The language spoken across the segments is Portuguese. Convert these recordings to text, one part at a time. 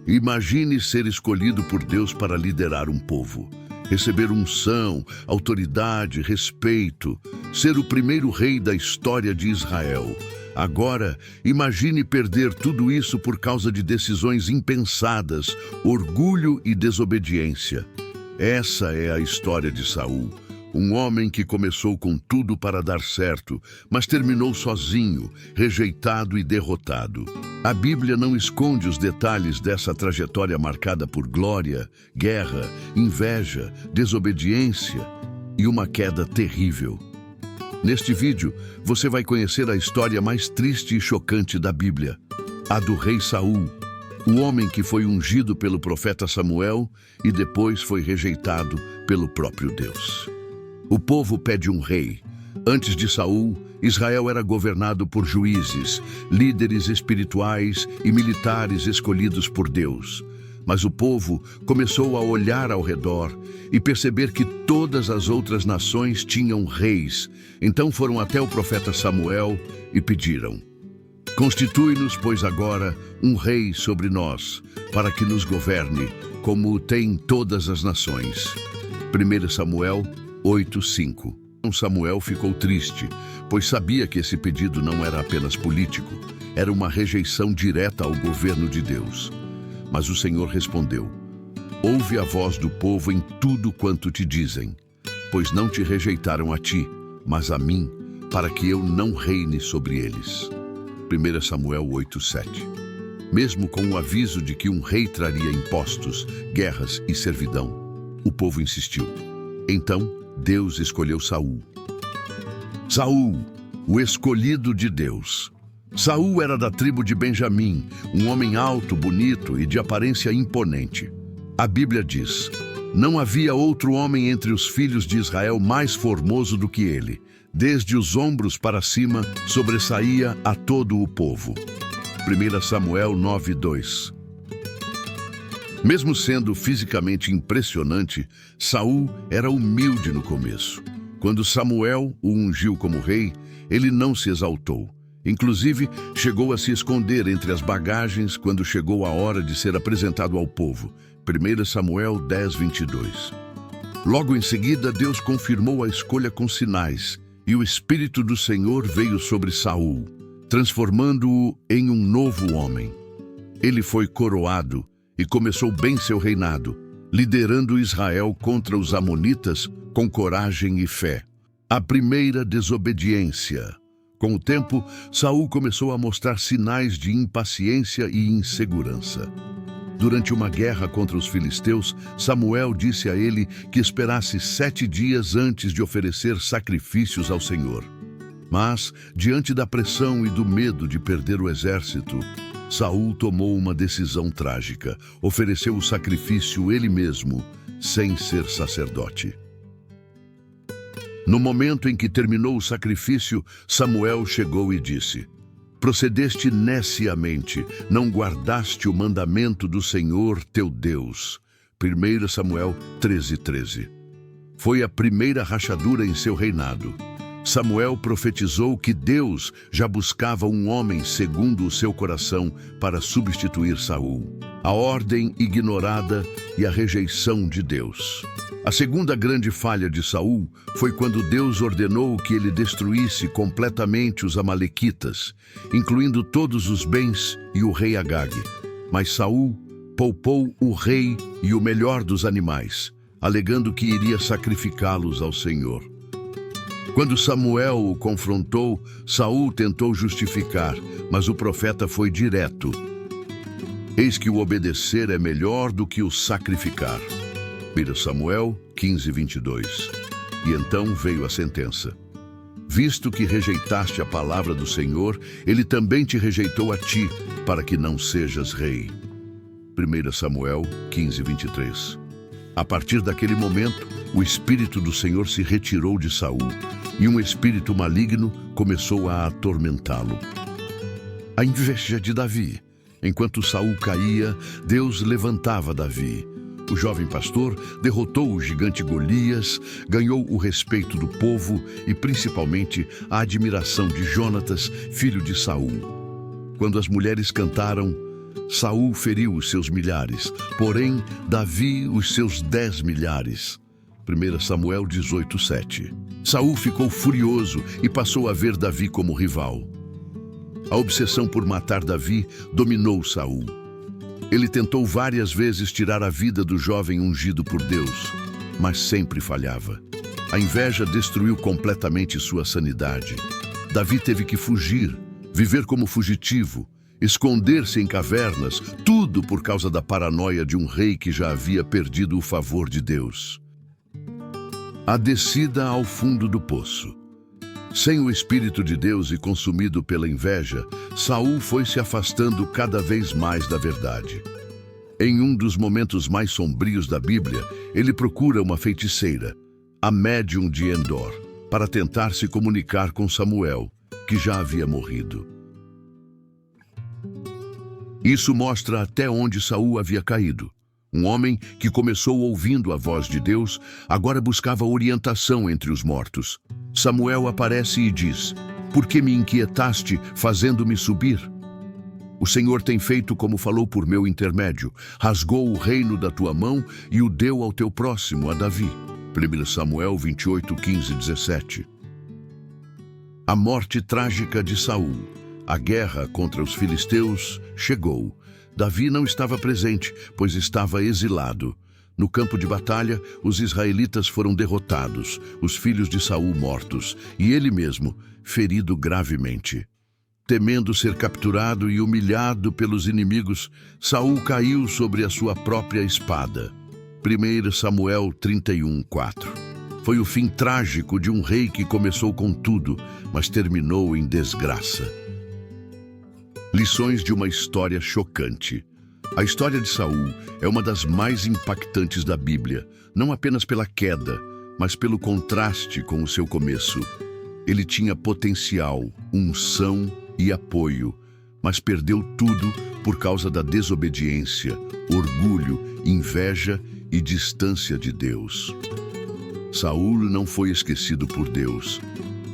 Imagine ser escolhido por Deus para liderar um povo, receber unção, autoridade, respeito, ser o primeiro rei da história de Israel. Agora, imagine perder tudo isso por causa de decisões impensadas, orgulho e desobediência. Essa é a história de Saul, um homem que começou com tudo para dar certo, mas terminou sozinho, rejeitado e derrotado. A Bíblia não esconde os detalhes dessa trajetória marcada por glória, guerra, inveja, desobediência e uma queda terrível. Neste vídeo, você vai conhecer a história mais triste e chocante da Bíblia, a do rei Saul, o homem que foi ungido pelo profeta Samuel e depois foi rejeitado pelo próprio Deus. O povo pede um rei. Antes de Saul, Israel era governado por juízes, líderes espirituais e militares escolhidos por Deus. Mas o povo começou a olhar ao redor e perceber que todas as outras nações tinham reis. Então foram até o profeta Samuel e pediram: "Constitui-nos, pois agora, um rei sobre nós, para que nos governe, como tem todas as nações." 1 Samuel 8:5. Samuel ficou triste, pois sabia que esse pedido não era apenas político, era uma rejeição direta ao governo de Deus. Mas o Senhor respondeu: "Ouve a voz do povo em tudo quanto te dizem, pois não te rejeitaram a ti, mas a mim, para que eu não reine sobre eles." 1 Samuel 8:7. Mesmo com o aviso de que um rei traria impostos, guerras e servidão, o povo insistiu. Então, Deus escolheu Saul. Saul, o escolhido de Deus. Saul era da tribo de Benjamim, um homem alto, bonito e de aparência imponente. A Bíblia diz: "Não havia outro homem entre os filhos de Israel mais formoso do que ele. Desde os ombros para cima, sobressaía a todo o povo." 1 Samuel 9:2. Mesmo sendo fisicamente impressionante, Saul era humilde no começo. Quando Samuel o ungiu como rei, ele não se exaltou. Inclusive, chegou a se esconder entre as bagagens quando chegou a hora de ser apresentado ao povo. 1 Samuel 10:22. Logo em seguida, Deus confirmou a escolha com sinais, e o Espírito do Senhor veio sobre Saul, transformando-o em um novo homem. Ele foi coroado e começou bem seu reinado, liderando Israel contra os amonitas com coragem e fé. A primeira desobediência. Com o tempo, Saul começou a mostrar sinais de impaciência e insegurança. Durante uma guerra contra os filisteus, Samuel disse a ele que esperasse 7 dias antes de oferecer sacrifícios ao Senhor. Mas, diante da pressão e do medo de perder o exército, Saul tomou uma decisão trágica. Ofereceu o sacrifício ele mesmo, sem ser sacerdote. No momento em que terminou o sacrifício, Samuel chegou e disse: "Procedeste neciamente, não guardaste o mandamento do Senhor teu Deus." 1 Samuel 13:13. Foi a primeira rachadura em seu reinado. Samuel profetizou que Deus já buscava um homem segundo o seu coração para substituir Saul. A ordem ignorada e a rejeição de Deus. A segunda grande falha de Saul foi quando Deus ordenou que ele destruísse completamente os amalequitas, incluindo todos os bens e o rei Agag. Mas Saul poupou o rei e o melhor dos animais, alegando que iria sacrificá-los ao Senhor. Quando Samuel o confrontou, Saul tentou justificar, mas o profeta foi direto: "Eis que o obedecer é melhor do que o sacrificar." 1 Samuel 15:22. E então veio a sentença: "Visto que rejeitaste a palavra do Senhor, ele também te rejeitou a ti, para que não sejas rei." 1 Samuel 15:23. A partir daquele momento, o Espírito do Senhor se retirou de Saul, e um espírito maligno começou a atormentá-lo. A inveja de Davi. Enquanto Saul caía, Deus levantava Davi. O jovem pastor derrotou o gigante Golias, ganhou o respeito do povo e principalmente a admiração de Jonatas, filho de Saul. Quando as mulheres cantaram: Saul feriu os seus milhares, porém Davi os seus 10 milhares. 1 Samuel 18:7. Saul ficou furioso e passou a ver Davi como rival. A obsessão por matar Davi dominou Saul. Ele tentou várias vezes tirar a vida do jovem ungido por Deus, mas sempre falhava. A inveja destruiu completamente sua sanidade. Davi teve que fugir, viver como fugitivo, esconder-se em cavernas, tudo por causa da paranoia de um rei que já havia perdido o favor de Deus. A descida ao fundo do poço. Sem o Espírito de Deus e consumido pela inveja, Saul foi se afastando cada vez mais da verdade. Em um dos momentos mais sombrios da Bíblia, ele procura uma feiticeira, a médium de Endor, para tentar se comunicar com Samuel, que já havia morrido. Isso mostra até onde Saul havia caído. Um homem que começou ouvindo a voz de Deus, agora buscava orientação entre os mortos. Samuel aparece e diz: "Por que me inquietaste, fazendo-me subir? O Senhor tem feito como falou por meu intermédio, rasgou o reino da tua mão e o deu ao teu próximo, a Davi." 1 Samuel 28:15-17. A morte trágica de Saul. A guerra contra os filisteus chegou. Davi não estava presente, pois estava exilado. No campo de batalha, os israelitas foram derrotados, os filhos de Saul mortos, e ele mesmo, ferido gravemente. Temendo ser capturado e humilhado pelos inimigos, Saul caiu sobre a sua própria espada. 1 Samuel 31:4. Foi o fim trágico de um rei que começou com tudo, mas terminou em desgraça. Lições de uma história chocante. A história de Saul é uma das mais impactantes da Bíblia, não apenas pela queda, mas pelo contraste com o seu começo. Ele tinha potencial, unção e apoio, mas perdeu tudo por causa da desobediência, orgulho, inveja e distância de Deus. Saul não foi esquecido por Deus.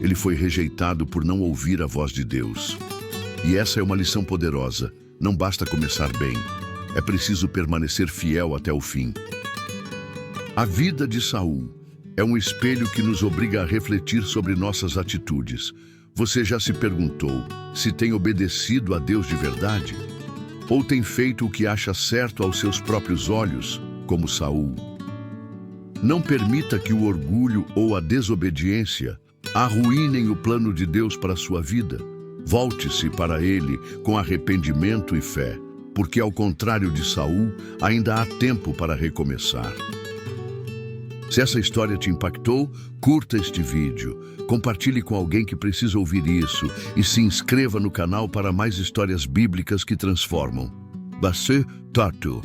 Ele foi rejeitado por não ouvir a voz de Deus. E essa é uma lição poderosa. Não basta começar bem. É preciso permanecer fiel até o fim. A vida de Saul é um espelho que nos obriga a refletir sobre nossas atitudes. Você já se perguntou se tem obedecido a Deus de verdade? Ou tem feito o que acha certo aos seus próprios olhos, como Saul? Não permita que o orgulho ou a desobediência arruinem o plano de Deus para a sua vida. Volte-se para Ele com arrependimento e fé, porque ao contrário de Saul, ainda há tempo para recomeçar. Se essa história te impactou, curta este vídeo, compartilhe com alguém que precisa ouvir isso e se inscreva no canal para mais histórias bíblicas que transformam. Basé Tartu.